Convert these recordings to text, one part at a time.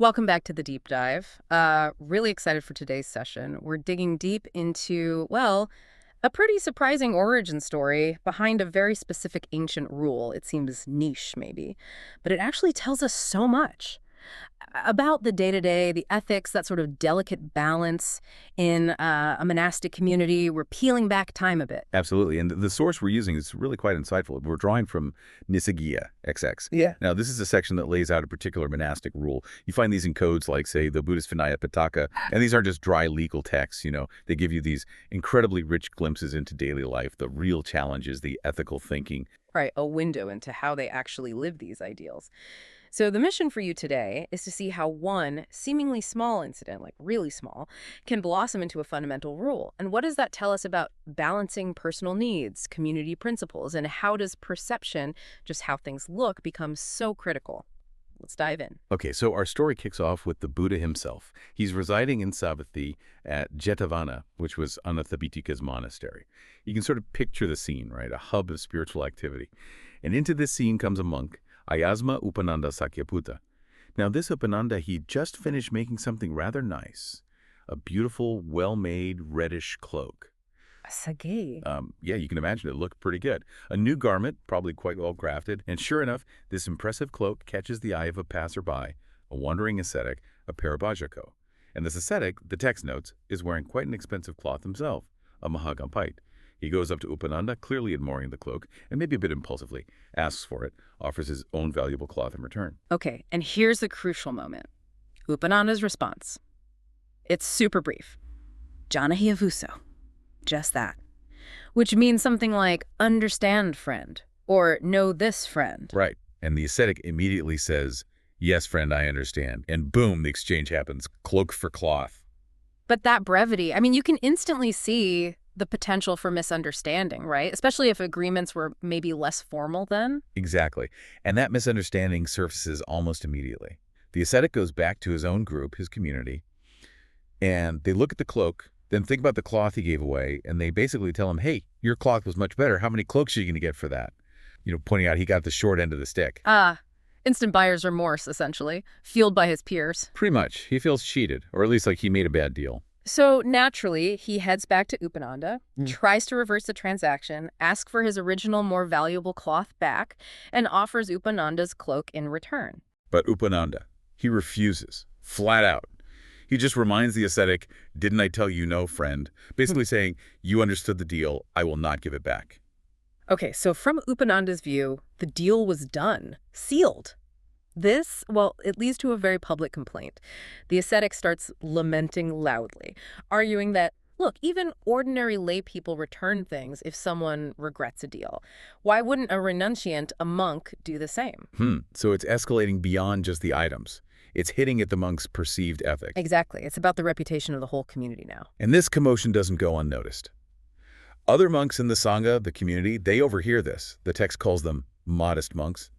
Welcome back to the deep dive. Really excited for today's session. We're digging deep into, well, a pretty surprising origin story behind a very specific ancient rule. It seems niche, maybe, but it actually tells us so much about the day-to-day, the ethics, that sort of delicate balance in a monastic community. We're peeling back time a bit. Absolutely. And the source we're using is really quite insightful. We're drawing from Nissaggiya, XX. Yeah. Now, this is a section that lays out a particular monastic rule. You find these in codes like, say, the Buddhist Vinaya Pitaka, and these aren't just dry legal texts, They give you these incredibly rich glimpses into daily life, the real challenges, the ethical thinking. Right, a window into how they actually live these ideals. So the mission for you today is to see how one seemingly small incident, like really small, can blossom into a fundamental rule. And what does that tell us about balancing personal needs, community principles, and how does perception, just how things look, become so critical? Let's dive in. Okay, so our story kicks off with the Buddha himself. He's residing in Savatthi at Jetavana, which was Anathapindika's monastery. You can sort of picture the scene, right? A hub of spiritual activity. And into this scene comes a monk, Ayasma Upananda Sakyaputta. Now, this Upananda, he just finished making something rather nice, a beautiful, well-made, reddish cloak. Sage. Yeah, you can imagine it looked pretty good. A new garment, probably quite well crafted, and sure enough, this impressive cloak catches the eye of a passerby, a wandering ascetic, a parabhajako. And this ascetic, the text notes, is wearing quite an expensive cloth himself, a mahagampite. He goes up to Upananda, clearly admiring the cloak, and maybe a bit impulsively, asks for it, offers his own valuable cloth in return. Okay, and here's the crucial moment. Upananda's response. It's super brief. Janahi avuso. Just that. Which means something like, understand, friend, or know this, friend. Right. And the ascetic immediately says, yes, friend, I understand. And boom, the exchange happens, cloak for cloth. But that brevity, you can instantly see the potential for misunderstanding, right? Especially if agreements were maybe less formal then. Exactly. And that misunderstanding surfaces almost immediately. The ascetic goes back to his own group, his community, and they look at the cloak, then think about the cloth he gave away, and they basically tell him, hey, your cloth was much better. How many cloaks are you going to get for that? Pointing out he got the short end of the stick. Instant buyer's remorse, essentially, fueled by his peers. Pretty much. He feels cheated, or at least like he made a bad deal. So naturally, he heads back to Upananda, tries to reverse the transaction, asks for his original, more valuable cloth back, and offers Upananda's cloak in return. But Upananda, he refuses, flat out. He just reminds the ascetic, didn't I tell you no, friend? Basically saying, you understood the deal, I will not give it back. Okay, so from Upananda's view, the deal was done, sealed. This, well, it leads to a very public complaint. The ascetic starts lamenting loudly, arguing that, look, even ordinary lay people return things if someone regrets a deal. Why wouldn't a renunciant, a monk, do the same? So it's escalating beyond just the items. It's hitting at the monk's perceived ethic. Exactly. It's about the reputation of the whole community now. And this commotion doesn't go unnoticed. Other monks in the Sangha, the community, they overhear this. The text calls them modest monks.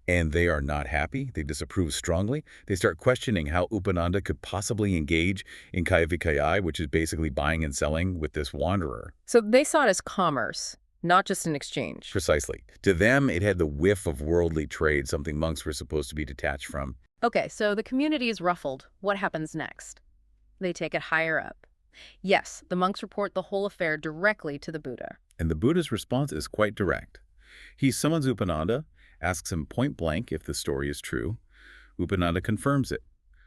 And they are not happy. They disapprove strongly. They start questioning how Upananda could possibly engage in kaya vikaya, which is basically buying and selling with this wanderer. So they saw it as commerce, not just an exchange. Precisely. To them, it had the whiff of worldly trade, something monks were supposed to be detached from. Okay, so the community is ruffled. What happens next? They take it higher up. Yes, the monks report the whole affair directly to the Buddha. And the Buddha's response is quite direct. He summons Upananda, asks him point blank if the story is true. Upananda confirms it.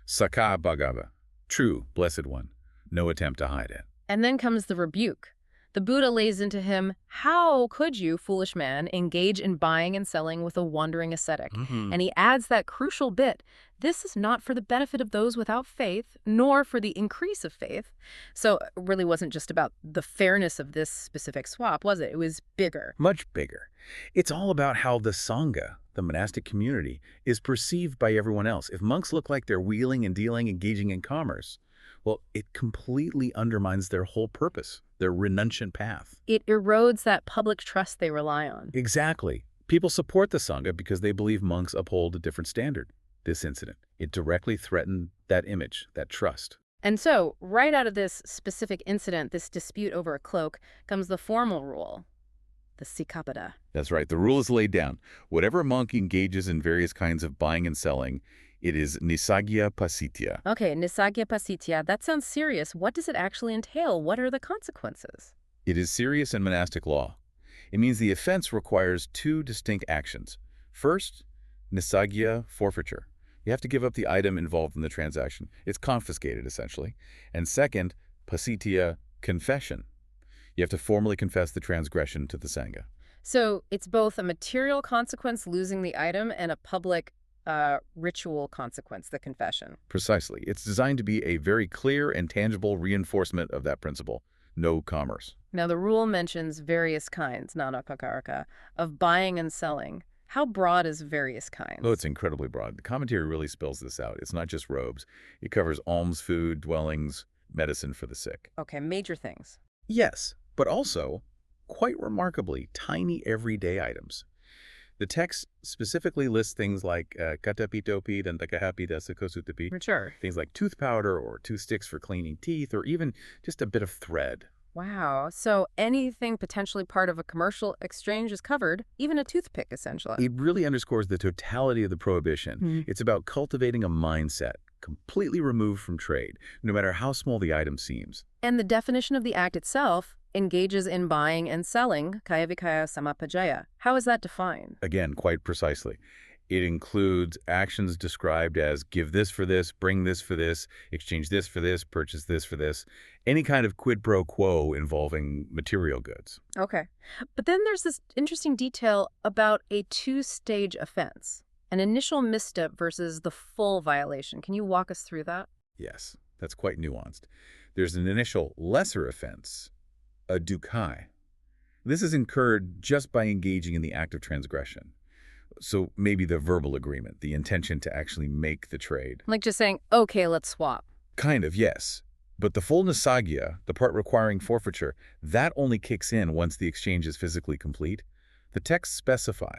Sikkhāpada, true, blessed one. No attempt to hide it. And then comes the rebuke. The Buddha lays into him, how could you, foolish man, engage in buying and selling with a wandering ascetic? And he adds that crucial bit, this is not for the benefit of those without faith, nor for the increase of faith. So it really wasn't just about the fairness of this specific swap, was it? It was bigger. Much bigger. It's all about how the Sangha, the monastic community, is perceived by everyone else. If monks look like they're wheeling and dealing, engaging in commerce, well, it completely undermines their whole purpose, their renunciant path. It erodes that public trust they rely on. Exactly. People support the Sangha because they believe monks uphold a different standard. This incident, it directly threatened that image, that trust. And so, right out of this specific incident, this dispute over a cloak, comes the formal rule, the sikkhāpada. That's right. The rule is laid down. Whatever monk engages in various kinds of buying and selling, It is Nissaggiya pācittiya. Okay, Nissaggiya pācittiya, that sounds serious. What does it actually entail? What are the consequences? It is serious in monastic law. It means the offense requires two distinct actions. First, Nissaggiya, forfeiture. You have to give up the item involved in the transaction. It's confiscated, essentially. And second, pācittiya, confession. You have to formally confess the transgression to the Sangha. So it's both a material consequence, losing the item, and a public ritual consequence, the confession. Precisely. It's designed to be a very clear and tangible reinforcement of that principle. No commerce. Now, the rule mentions various kinds, nanapakaraka, of buying and selling. How broad is various kinds? Oh, it's incredibly broad. The commentary really spells this out. It's not just robes. It covers alms food, dwellings, medicine for the sick. Okay, major things. Yes, but also, quite remarkably, tiny everyday items. The text specifically lists things like katapitopi and takahapita sakosutapi, Sure. things like tooth powder or toothsticks for cleaning teeth, or even just a bit of thread. Wow. So anything potentially part of a commercial exchange is covered, even a toothpick, essentially. It really underscores the totality of the prohibition. It's about cultivating a mindset completely removed from trade, no matter how small the item seems. And the definition of the act itself engages in buying and selling, kaya vikaya samapajaya. How is that defined? Again, quite precisely. It includes actions described as give this for this, bring this for this, exchange this for this, purchase this for this, any kind of quid pro quo involving material goods. Okay. But then there's this interesting detail about a two-stage offense, an initial misstep versus the full violation. Can you walk us through that? Yes, that's quite nuanced. There's an initial lesser offense, a dukkha. This is incurred just by engaging in the act of transgression. So maybe the verbal agreement, the intention to actually make the trade. Like just saying, okay, let's swap. Kind of, yes. But the full Nissaggiya, the part requiring forfeiture, that only kicks in once the exchange is physically complete. The texts specify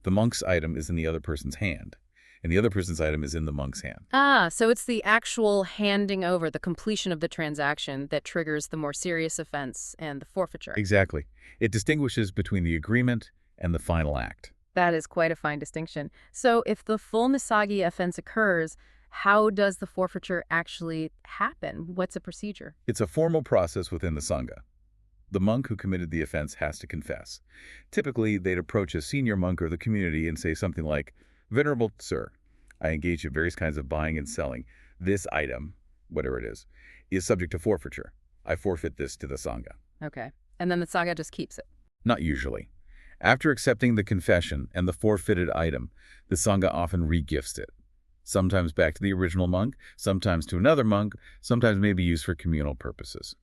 the monk's item is in the other person's hand, and the other person's item is in the monk's hand. Ah, so it's the actual handing over, the completion of the transaction that triggers the more serious offense and the forfeiture. Exactly. It distinguishes between the agreement and the final act. That is quite a fine distinction. So if the full Nissaggiya offense occurs, how does the forfeiture actually happen? What's the procedure? It's a formal process within the Sangha. The monk who committed the offense has to confess. Typically, they'd approach a senior monk or the community and say something like, "Venerable Sir, I engage in various kinds of buying and selling. This item, whatever it is subject to forfeiture. I forfeit this to the Sangha." Okay. And then the Sangha just keeps it. Not usually. After accepting the confession and the forfeited item, the Sangha often re-gifts it. Sometimes back to the original monk, sometimes to another monk, sometimes may be used for communal purposes.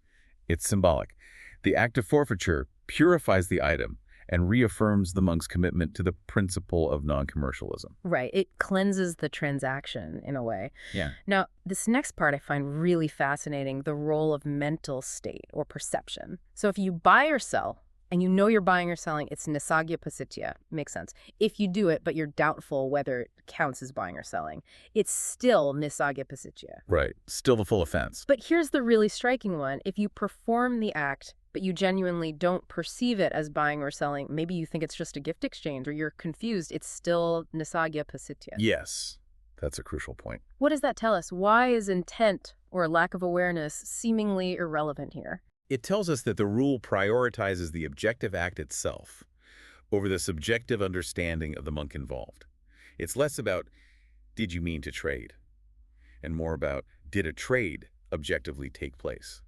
It's symbolic. The act of forfeiture purifies the item and reaffirms the monk's commitment to the principle of non-commercialism. Right. It cleanses the transaction in a way. Yeah. Now, this next part I find really fascinating, the role of mental state or perception. So if you buy or sell, and you know you're buying or selling, it's Nissaggiya pācittiya. Makes sense. If you do it, but you're doubtful whether it counts as buying or selling, it's still Nissaggiya pācittiya. Right. Still the full offense. But here's the really striking one. If you perform the act, but you genuinely don't perceive it as buying or selling, maybe you think it's just a gift exchange or you're confused, it's still Nissaggiya pācittiya. Yes. That's a crucial point. What does that tell us? Why is intent or lack of awareness seemingly irrelevant here? It tells us that the rule prioritizes the objective act itself over the subjective understanding of the monk involved. It's less about, did you mean to trade? And more about, did a trade objectively take place?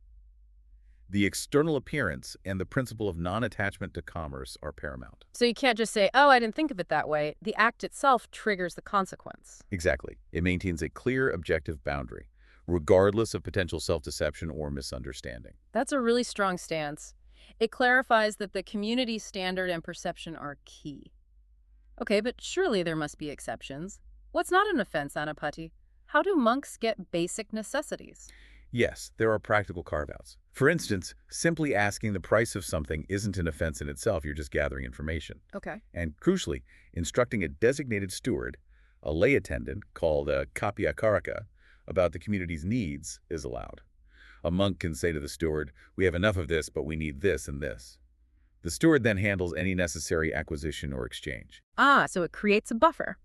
The external appearance and the principle of non-attachment to commerce are paramount. So you can't just say, oh, I didn't think of it that way. The act itself triggers the consequence. Exactly. It maintains a clear objective boundary, regardless of potential self-deception or misunderstanding. That's a really strong stance. It clarifies that the community standard and perception are key. Okay, but surely there must be exceptions. What's not an offense, Anapati? How do monks get basic necessities? Yes, there are practical carve-outs. For instance, simply asking the price of something isn't an offense in itself, you're just gathering information. Okay. And crucially, instructing a designated steward, a lay attendant called a kapyakaraka, about the community's needs is allowed. A monk can say to the steward, "We have enough of this, but we need this and this." The steward then handles any necessary acquisition or exchange. Ah, so it creates a buffer.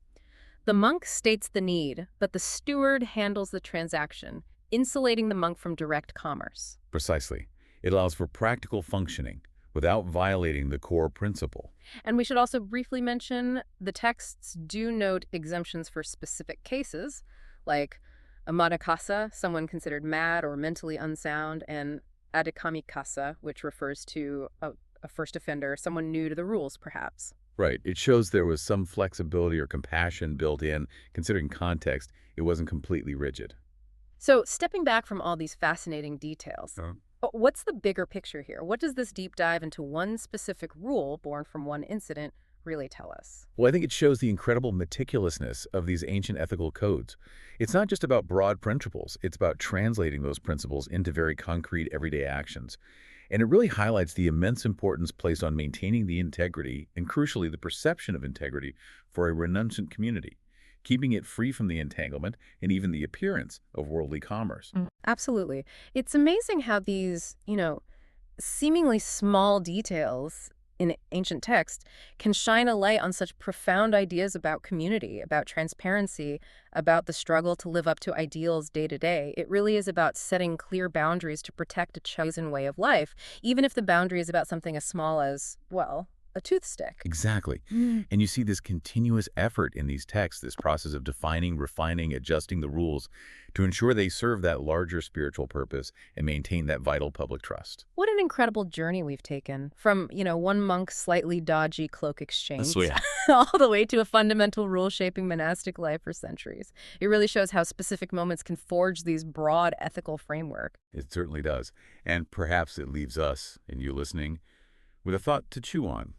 The monk states the need, but the steward handles the transaction, insulating the monk from direct commerce. Precisely. It allows for practical functioning without violating the core principle. And we should also briefly mention the texts do note exemptions for specific cases, like a madakasa, someone considered mad or mentally unsound, and adikamikasa, which refers to a first offender, someone new to the rules, perhaps. Right. It shows there was some flexibility or compassion built in. Considering context, it wasn't completely rigid. So, stepping back from all these fascinating details, what's the bigger picture here? What does this deep dive into one specific rule born from one incident really tell us? Well, I think it shows the incredible meticulousness of these ancient ethical codes. It's not just about broad principles, it's about translating those principles into very concrete everyday actions. And it really highlights the immense importance placed on maintaining the integrity and, crucially, the perception of integrity for a renunciant community, keeping it free from the entanglement and even the appearance of worldly commerce. Absolutely. It's amazing how these, seemingly small details in ancient text can shine a light on such profound ideas about community, about transparency, about the struggle to live up to ideals day to day. It really is about setting clear boundaries to protect a chosen way of life, even if the boundary is about something as small as, well, a toothstick. Exactly. And you see this continuous effort in these texts, this process of defining, refining, adjusting the rules to ensure they serve that larger spiritual purpose and maintain that vital public trust. What an incredible journey we've taken from, one monk's slightly dodgy cloak exchange So yeah. all the way to a fundamental rule shaping monastic life for centuries. It really shows how specific moments can forge these broad ethical framework. It certainly does. And perhaps it leaves us, and you listening, with a thought to chew on.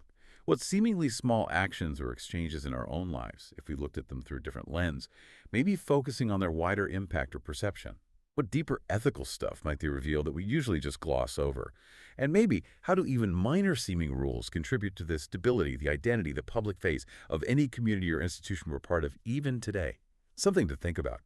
What seemingly small actions or exchanges in our own lives, if we looked at them through a different lens, may be focusing on their wider impact or perception. What deeper ethical stuff might they reveal that we usually just gloss over? And maybe how do even minor seeming rules contribute to the stability, the identity, the public face of any community or institution we're part of even today? Something to think about.